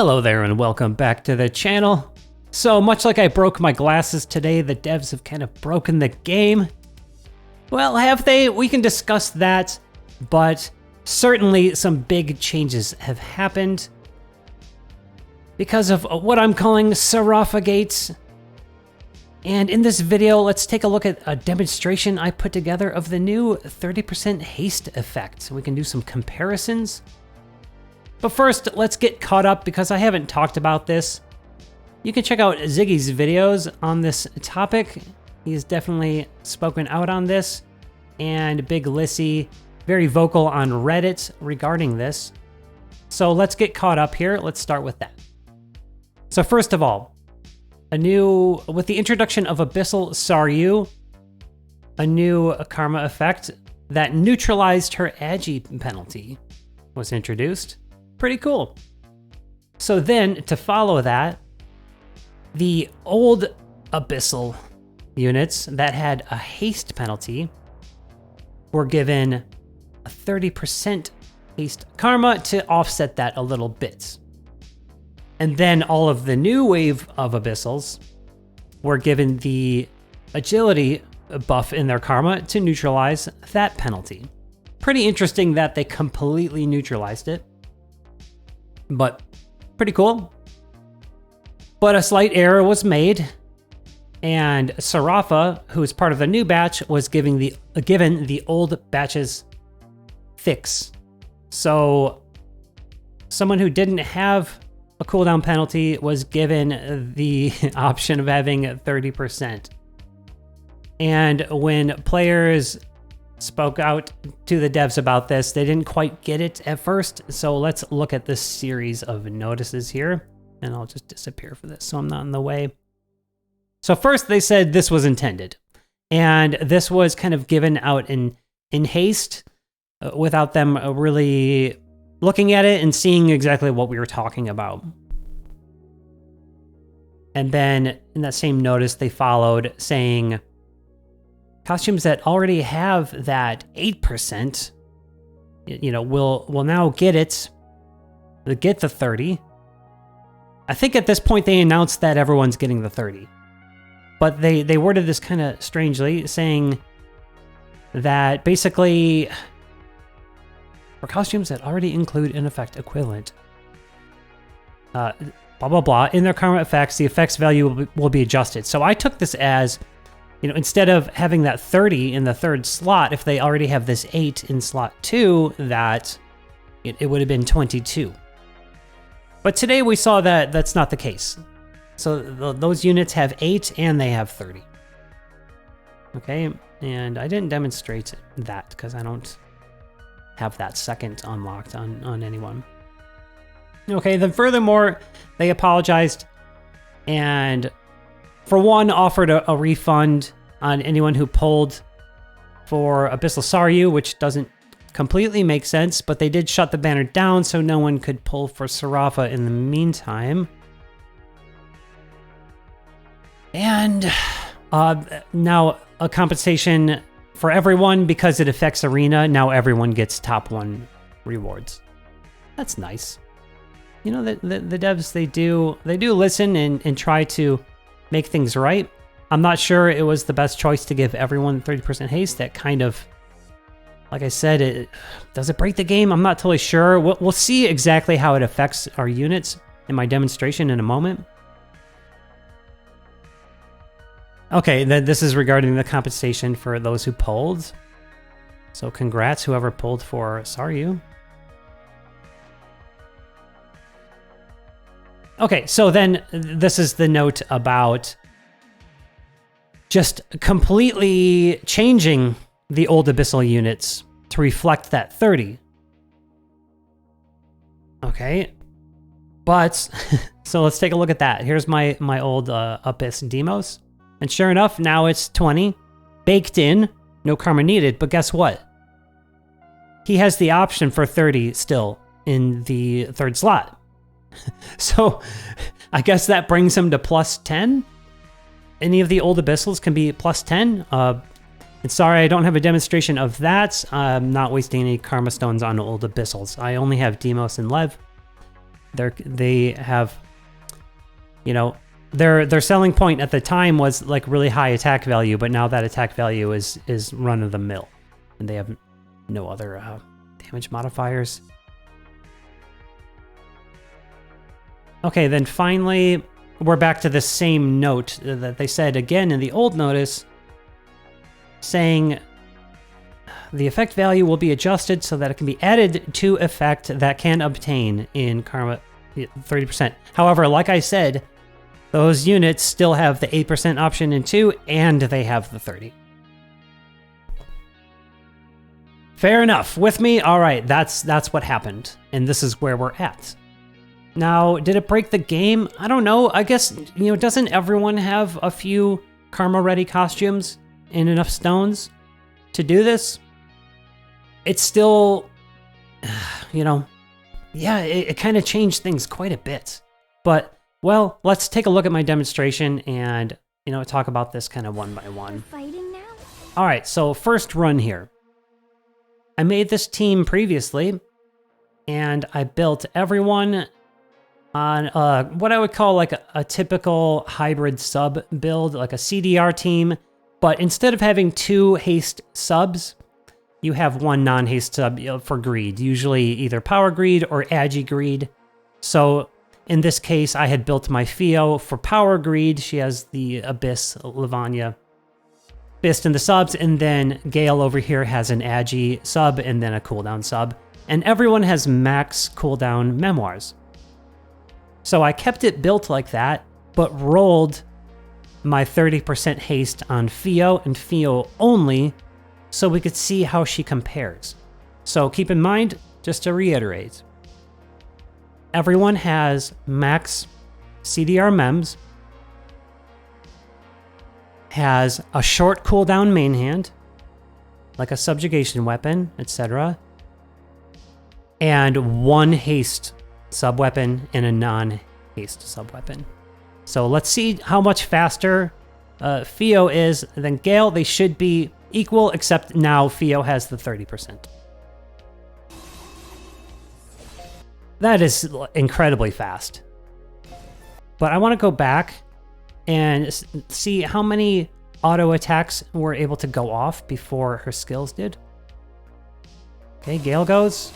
Hello there and welcome back to the channel. So much like I broke my glasses today, the devs have kind of broken the game. Well, have they? We can discuss that, but certainly some big changes have happened because of what I'm calling Sarafagate. And in this video, let's take a look at a demonstration I put together of the new 30% haste effect. We can do some comparisons. But first, let's get caught up because I haven't talked about this. You can check out Ziggy's videos on this topic. He's definitely spoken out on this. And Big Lissy, very vocal on Reddit regarding this. So let's get caught up here. Let's start with that. So first of all, with the introduction of Abyssal Saryu, a new karma effect that neutralized her agi penalty was introduced. Pretty cool. So then, to follow that, the old Abyssal units that had a haste penalty were given a 30% haste karma to offset that a little bit. And then all of the new wave of Abyssals were given the agility buff in their karma to neutralize that penalty. Pretty interesting that they completely neutralized it. But pretty cool. But a slight error was made, and Sarafa, who is part of the new batch, was given the old batch's fix. So someone who didn't have a cooldown penalty was given the option of having 30%. And when players spoke out to the devs about this, they didn't quite get it at first. So let's look at this series of notices here, and I'll just disappear for this so I'm not in the way. So first they said this was intended, and this was kind of given out in haste without them really looking at it and seeing exactly what we were talking about. And then in that same notice, they followed saying, costumes that already have that 8%, will now get the 30. I think at this point they announced that everyone's getting the 30. But they worded this kind of strangely, saying that basically for costumes that already include an effect equivalent, blah, blah, blah, in their karma effects, the effects value will be adjusted. So I took this as, instead of having that 30 in the third slot, if they already have this 8 in slot 2, that it would have been 22. But today we saw that that's not the case. So those units have 8 and they have 30. Okay, and I didn't demonstrate that because I don't have that second unlocked on anyone. Okay, then furthermore, they apologized and for one, offered a refund on anyone who pulled for Abyssal Saryu, which doesn't completely make sense, but they did shut the banner down so no one could pull for Sarafa in the meantime. And now a compensation for everyone because it affects Arena. Now everyone gets top 1 rewards. That's nice. The devs, they do listen and try to make things right. I'm not sure it was the best choice to give everyone 30% haste. That kind of, like I said, does it break the game? I'm not totally sure. We'll see exactly how it affects our units in my demonstration in a moment. Okay, then this is regarding the compensation for those who pulled. So congrats whoever pulled for Saryu. Okay, so then this is the note about just completely changing the old Abyssal units to reflect that 30. Okay, but, so let's take a look at that. Here's my old Abyss Demos, and sure enough, now it's 20, baked in, no karma needed, but guess what? He has the option for 30 still in the third slot. So I guess that brings him to plus 10. Any of the old Abyssals can be plus 10. And sorry, I don't have a demonstration of that. I'm not wasting any karma stones on old Abyssals. I only have Demos and Lev. They have, you know, their selling point at the time was like really high attack value, but now that attack value is run of the mill, and they have no other damage modifiers. Okay, then finally we're back to the same note that they said again in the old notice, saying the effect value will be adjusted so that it can be added to effect that can obtain in Karma 30%. However, like I said, those units still have the 8% option in 2, and they have the 30. Fair enough. With me? All right, that's what happened, and this is where we're at. Now, did it break the game? I don't know. I guess, you know, doesn't everyone have a few Karma-ready costumes and enough stones to do this? It's still, you know, yeah, it kind of changed things quite a bit. But, well, let's take a look at my demonstration and, you know, talk about this kind of one by one. Fighting now? All right, so first run here. I made this team previously, and I built everyone on what I would call like a typical hybrid sub build, like a CDR team. But instead of having 2 haste subs, you have 1 non-haste sub for greed, usually either power greed or agi greed. So in this case, I had built my Theo for power greed. She has the Abyss, Lavanya, Fist in the subs, and then Gale over here has an agi sub and then a cooldown sub. And everyone has max cooldown memoirs. So I kept it built like that, but rolled my 30% haste on Theo and Theo only, so we could see how she compares. So keep in mind, just to reiterate, everyone has max CDR mems, has a short cooldown main hand, like a subjugation weapon, etc., and 1 haste sub-weapon and a non-haste sub-weapon. So let's see how much faster Theo is than Gale. They should be equal, except now Theo has the 30%. That is incredibly fast. But I want to go back and see how many auto attacks were able to go off before her skills did. Okay, Gale goes.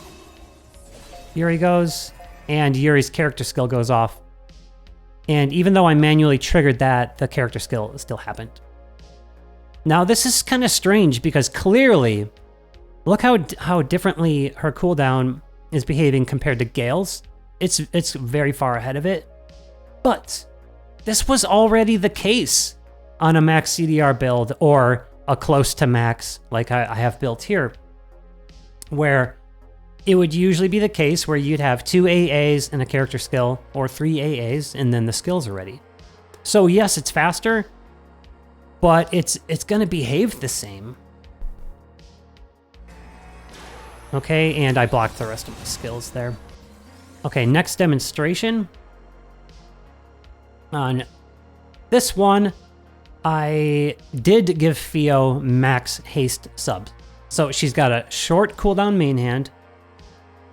Yuri goes. And Yuri's character skill goes off. And even though I manually triggered that, the character skill still happened. Now, this is kind of strange because clearly, look how differently her cooldown is behaving compared to Gale's. It's very far ahead of it. But this was already the case on a max CDR build or a close to max like I have built here, where it would usually be the case where you'd have 2 AAs and a character skill, or 3 AAs, and then the skills are ready. So yes, it's faster, but it's going to behave the same. Okay, and I blocked the rest of my skills there. Okay, next demonstration. On this one, I did give Theo max haste subs. So she's got a short cooldown main hand,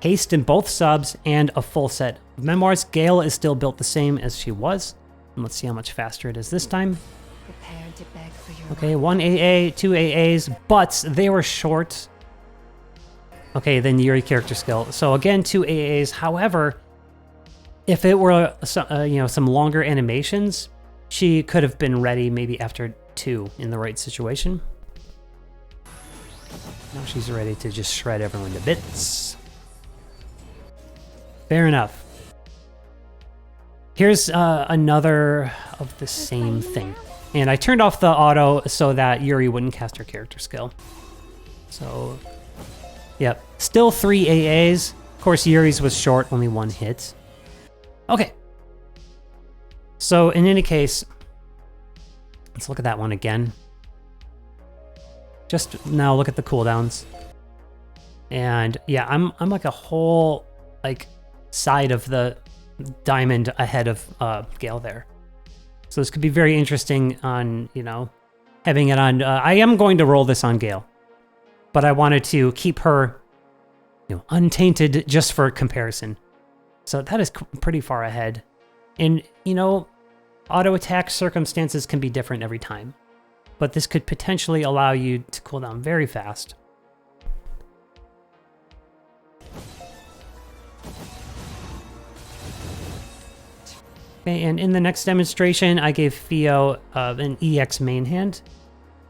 haste in both subs, and a full set of memoirs. Gale is still built the same as she was. And let's see how much faster it is this time. Prepared to beg for your Okay, 1 AA, 2 AAs, but they were short. Okay, then Yuri character skill. So again, 2 AAs. However, if it were some longer animations, she could have been ready maybe after 2 in the right situation. Now she's ready to just shred everyone to bits. Fair enough. Here's another of the same thing. And I turned off the auto so that Yuri wouldn't cast her character skill. So, yep. Still 3 AAs. Of course, Yuri's was short, only 1 hit. Okay. So, in any case, let's look at that one again. Just now look at the cooldowns. And yeah, I'm like a whole side of the diamond ahead of Gale there. So this could be very interesting on, having it on. I am going to roll this on Gale, but I wanted to keep her, untainted just for comparison. So that is pretty far ahead. And, you know, auto attack circumstances can be different every time. But this could potentially allow you to cool down very fast. Okay, and in the next demonstration, I gave Theo an EX main hand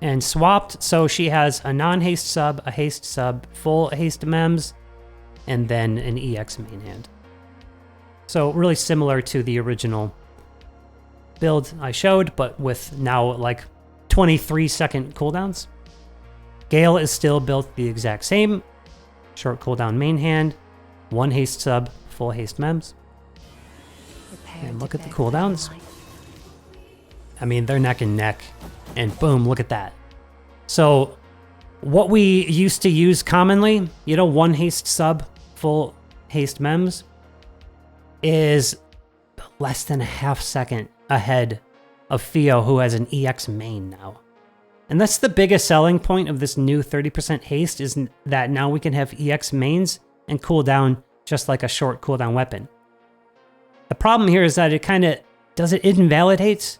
and swapped, so she has a non-haste sub, a haste sub, full haste mems, and then an EX main hand. So really similar to the original build I showed, but with now like 23-second cooldowns. Gale is still built the exact same. Short cooldown main hand, 1 haste sub, full haste mems. And look at the cooldowns. I mean, they're neck and neck. And boom, look at that. So what we used to use commonly, you know, 1 haste sub, full haste mems, is less than a half second ahead of Theo, who has an EX main now. And that's the biggest selling point of this new 30% haste, is that now we can have EX mains and cool down just like a short cooldown weapon. The problem here is that it kind of it invalidates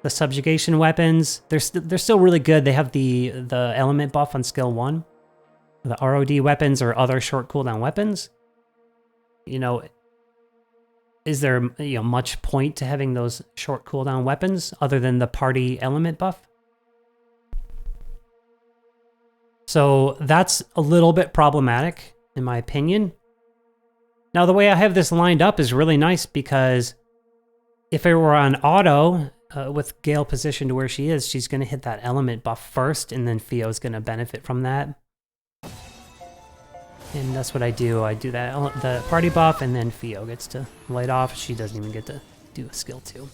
the subjugation weapons. They're still really good. They have the element buff on skill 1. The ROD weapons or other short cooldown weapons. You know, is there much point to having those short cooldown weapons other than the party element buff? So that's a little bit problematic, in my opinion. Now, the way I have this lined up is really nice because if it were on auto, with Gale positioned where she is, she's going to hit that element buff first, and then Theo's going to benefit from that. And that's what I do. I do that the party buff, and then Theo gets to light off. She doesn't even get to do a skill 2.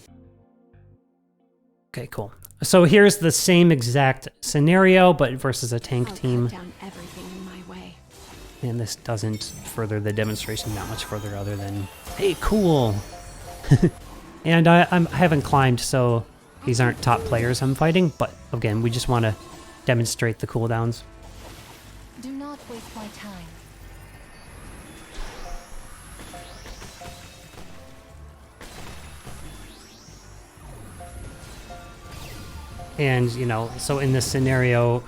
Okay, cool. So here's the same exact scenario, but versus a tank team. Cut down everything in my way. And this doesn't further the demonstration that much further other than, hey, cool. And I haven't climbed, so these aren't top players I'm fighting, but again, we just want to demonstrate the cooldowns. Do not waste my time. And, you know, so in this scenario,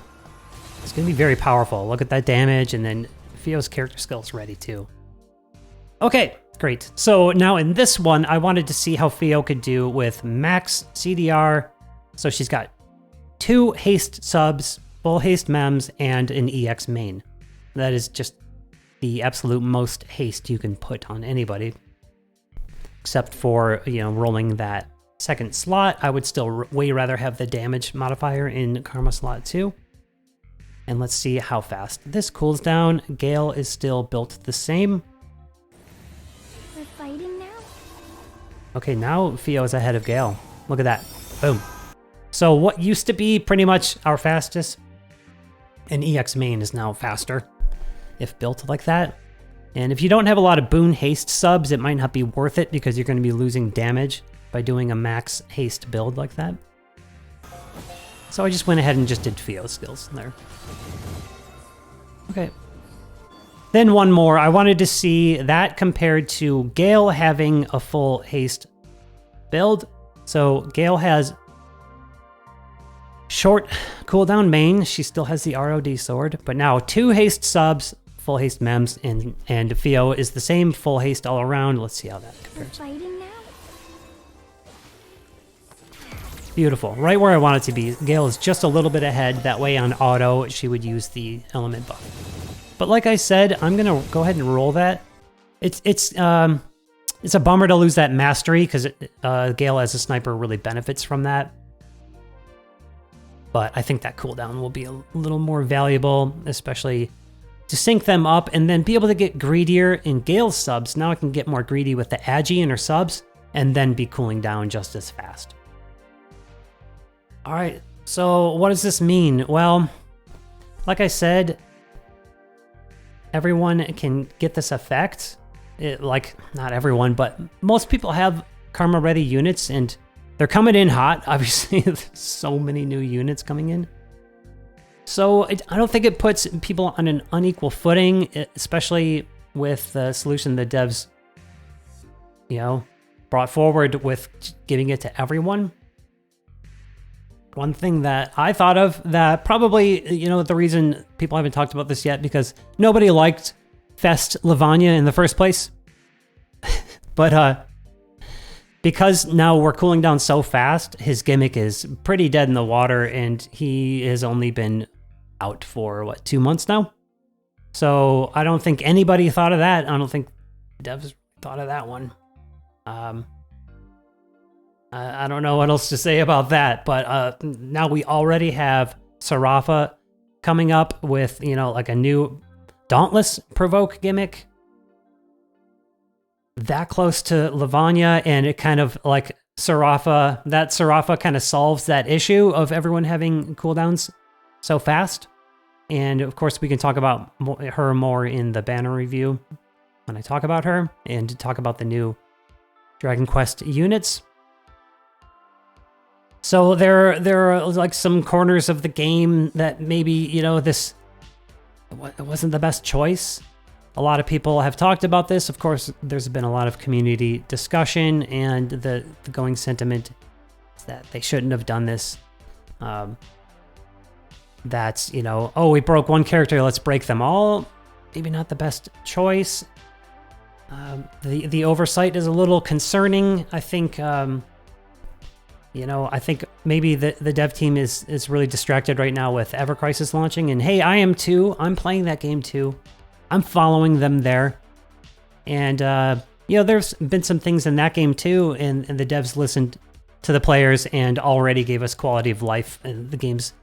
it's going to be very powerful. Look at that damage, and then Theo's character skill's ready too. Okay, great. So now in this one, I wanted to see how Theo could do with max CDR. So she's got 2 haste subs, full haste mems, and an EX main. That is just the absolute most haste you can put on anybody. Except for, you know, rolling that second slot. I would still way rather have the damage modifier in Karma slot 2. And let's see how fast this cools down. Gale is still built the same. We're fighting now? Okay, now Theo is ahead of Gale. Look at that. Boom. So what used to be pretty much our fastest, an EX main is now faster if built like that. And if you don't have a lot of boon haste subs, it might not be worth it because you're going to be losing damage by doing a max haste build like that. So I just went ahead and just did Theo skills there. Okay. Then one more. I wanted to see that compared to Gale having a full haste build. So Gale has short cooldown main. She still has the ROD sword, but now 2 haste subs, full haste mems, and Theo is the same full haste all around. Let's see how that compares. We're fighting now? Beautiful. Right where I want it to be. Gale is just a little bit ahead. That way on auto, she would use the element buff. But like I said, I'm going to go ahead and roll that. It's a bummer to lose that mastery because Gale as a sniper really benefits from that. But I think that cooldown will be a little more valuable, especially to sync them up and then be able to get greedier in Gale's subs. Now I can get more greedy with the Agi in her subs and then be cooling down just as fast. All right, so what does this mean? Well, like I said, everyone can get this effect. Like, not everyone, but most people have karma-ready units, and they're coming in hot. Obviously, there's so many new units coming in. So I don't think it puts people on an unequal footing, especially with the solution the devs you know, brought forward with giving it to everyone. One thing that I thought of that probably, you know, the reason people haven't talked about this yet, because nobody liked Fest Lavanya in the first place. But because now we're cooling down so fast, his gimmick is pretty dead in the water, and he has only been out for, what, 2 months now? So I don't think anybody thought of that. I don't think devs thought of that one. I don't know what else to say about that, but now we already have Sarafa coming up with, you know, like a new Dauntless Provoke gimmick. That close to Lavanya, and it kind of like Sarafa kind of solves that issue of everyone having cooldowns so fast. And of course, we can talk about her more in the banner review when I talk about her and talk about the new Dragon Quest units. So there are like some corners of the game that maybe, you know, this wasn't the best choice. A lot of people have talked about this. Of course, there's been a lot of community discussion, and the going sentiment is that they shouldn't have done this. That's, you know, oh, we broke one character, let's break them all. Maybe not the best choice. The oversight is a little concerning. I think, you know, I think maybe the dev team is really distracted right now with Ever Crisis launching. And hey, I am too. I'm playing that game too. I'm following them there. And, you know, there's been some things in that game too. And the devs listened to the players and already gave us quality of life. And the game's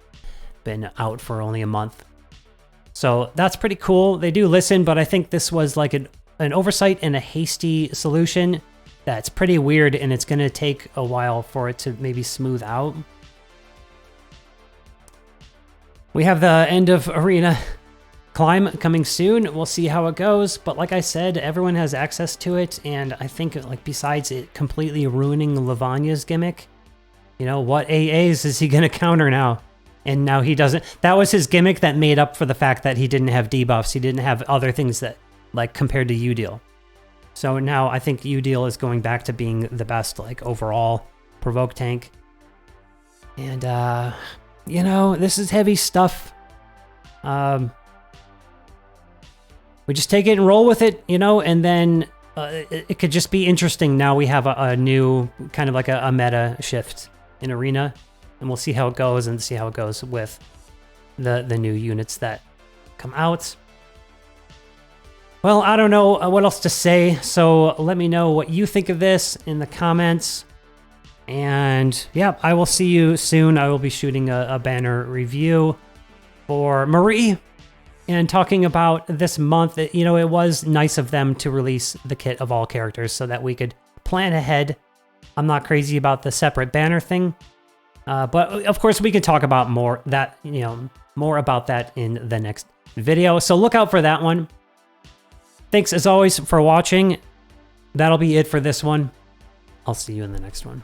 been out for only a month. So that's pretty cool. They do listen, but I think this was like an oversight and a hasty solution. That's pretty weird, and it's going to take a while for it to maybe smooth out. We have the end of Arena Climb coming soon. We'll see how it goes, but like I said, everyone has access to it, and I think, like, besides it completely ruining Lavanya's gimmick, you know, what AAs is he going to counter now? And now he doesn't. That was his gimmick that made up for the fact that he didn't have debuffs. He didn't have other things that, like, compared to Udeal. So now I think Udeal is going back to being the best, like, overall provoke tank. And, you know, this is heavy stuff. We just take it and roll with it, you know, and then it could just be interesting. Now we have a new, kind of like a meta shift in Arena, and we'll see how it goes and see how it goes with the new units that come out. Well, I don't know what else to say, so let me know what you think of this in the comments. And yeah, I will see you soon. I will be shooting a banner review for Marie and talking about this month. You know, it was nice of them to release the kit of all characters so that we could plan ahead. I'm not crazy about the separate banner thing, but of course we can talk about more about that in the next video. So look out for that one. Thanks as always for watching. That'll be it for this one. I'll see you in the next one.